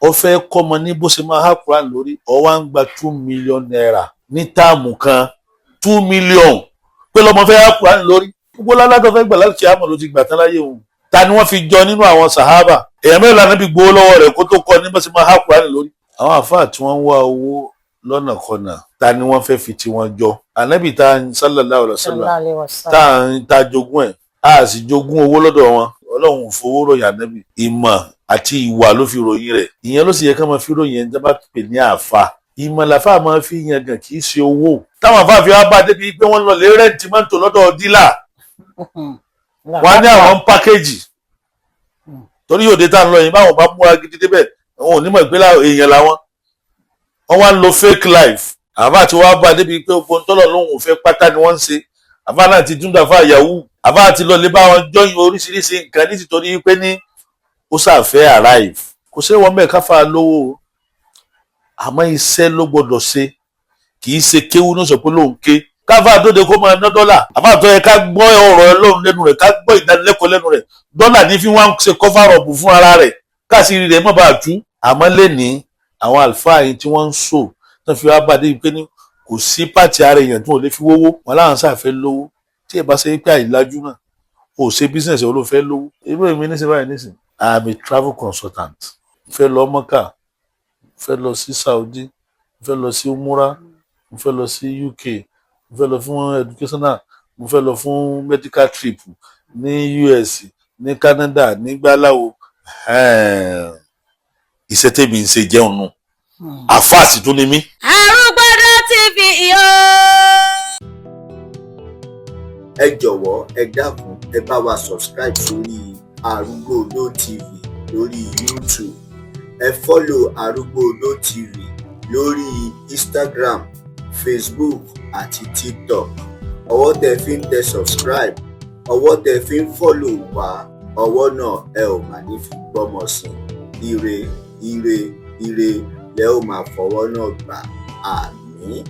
ó fẹ́ kọ́mọ ní bó ṣe máa há Quran lórí ó wá ń gba 2 million naira ní táàmù kan 2 million pé lọ́mọ fẹ́ há Quran lórí gbogbo lálátọ́ fẹ́ gbà láti àmọ́ ló ti gbà tán láyé òun ta ni wọ́n fi jọ nínú àwọn sàhábà èèyàn mẹ́rin lànà bí gbowó lọ́wọ́ rẹ̀ kó tó kọ́ ní bó ṣe máa há Quran lórí. àwọn àfáà tí wọ́n ń wá owó lọ́nà kọ́nà ta ni wọ́n fẹ́ fi tí wọ́n jọ ànábì tá sallallahu alaihi wasallam tá jogún ẹ̀ a sì jogún owó lọ́dọ̀ wọn ọlọ́run fowó ròyìn ànábì ìmọ̀ àti ìwà ló fi ròyìn rẹ̀ ìyẹn ló sì yẹ ká máa fi ròyìn ẹni tó bá pè ní àfa ìmọ̀ làfà máa fi yan gan kì í ṣe owó táwọn àfáà fi wá bá débi pé wọ́n lọ lè rẹ́ǹtì mọ́tò lọ́dọ̀ dílà wọ́n ní àwọn pákéjì torí òde tá ń lọ yìí báwọn bá múra gidi débẹ̀ àwọn onímọ̀ ìpínlẹ̀ èèyàn làwọn wọ́n wá ń lo fake life àfáà tí wọ́n bá débi pé ogun tọ́lọ̀ lóhùn ò fẹ́ pátá ni wọ́n ń ṣe àfáà náà ti dúndà fún àyàwó àfáà ti lọ lè bá wọn jọyìn oríṣiríṣi nǹkan nítorí pé ní ó ṣàfẹ́ arrive kò sí wọn mẹ́ẹ̀ká fà lówó àmọ́ iṣẹ́ ló gbọ́dọ̀ ṣe kì í ṣe kéwú ní sọ pé lóun ké káfà dóde kó máa ná dọ́là àfáà tó yẹ ká gbọ́ ọ̀rọ̀ Ọlọ́run lẹ́nu rẹ̀ ká gbọ́ ìdánilẹ́kọ̀ọ́ lẹ́nu rẹ̀ dọ́là ní fi wọ́n ṣe cover up fún ara rẹ̀ káàsìrì rẹ̀ mọ́ bá tú àmọ́ lẹ́ni àwọn àlùfáà yìí tí wọ́n ń sọ tó fi wá bàdé pé ní kò sí pàtì ara èèyàn tó lè fi wówó wọn láwọn ṣàfẹ́ lówó tí ẹ bá ṣe pé àìlájú náà ò ṣe business ò ló fẹ́ lówó irú èmi níṣẹ́ báyìí níṣẹ́ I'm a travel consultant mo fẹ́ lọ Mọ́kà mo fẹ́ lọ sí Saudi mo fẹ́ lọ sí umura mo fẹ́ lọ sí UK mo fẹ́ lọ fún educational mo fẹ́ lọ fún medical trip ní US ní Canada ní gbáláwo iṣẹ́ tèmi ń ṣe jẹun nù àfáàsì tó ní mí. Arúgbódó TV yó. ẹ jọ̀wọ́ ẹ dákun ẹ bá wa subscribe sórí Arúgbódó TV lórí YouTube ẹ follow Arúgbódó TV lórí Instagram Facebook àti TikTok ọwọ́ tẹ fi ń tẹ subscribe ọwọ́ tẹ fi ń follow wa ọwọ́ náà ẹ ò mà ní fi gbọ́mọ sí ire ire ire lẹ ó máa fọwọ́ náà gbà àmín.